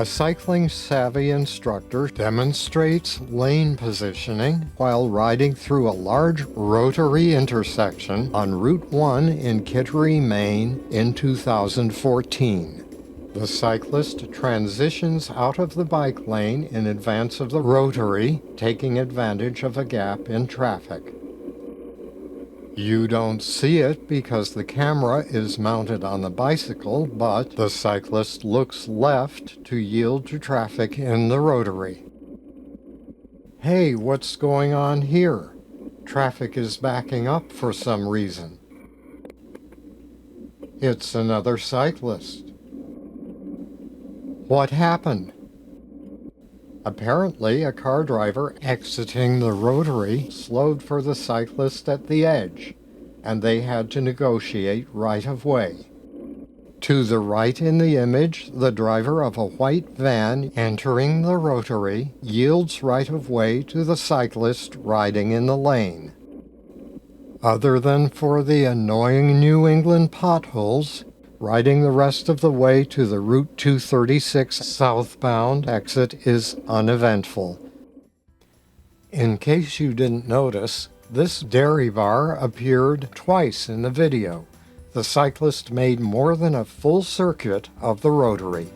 A cycling-savvy instructor demonstrates lane positioning while riding through a large rotary intersection on Route 1 in Kittery, Maine in 2014. The cyclist transitions out of the bike lane in advance of the rotary, taking advantage of a gap in traffic. You don't see it because the camera is mounted on the bicycle, but the cyclist looks left to yield to traffic in the rotary. Hey, what's going on here? Traffic is backing up for some reason. It's another cyclist. What happened? Apparently, a car driver exiting the rotary slowed for the cyclist at the edge, and they had to negotiate right of way. To the right in the image, the driver of a white van entering the rotary yields right of way to the cyclist riding in the lane. Other than for the annoying New England potholes, riding the rest of the way to the Route 236 southbound exit is uneventful. In case you didn't notice, this dairy bar appeared twice in the video. The cyclist made more than a full circuit of the rotary.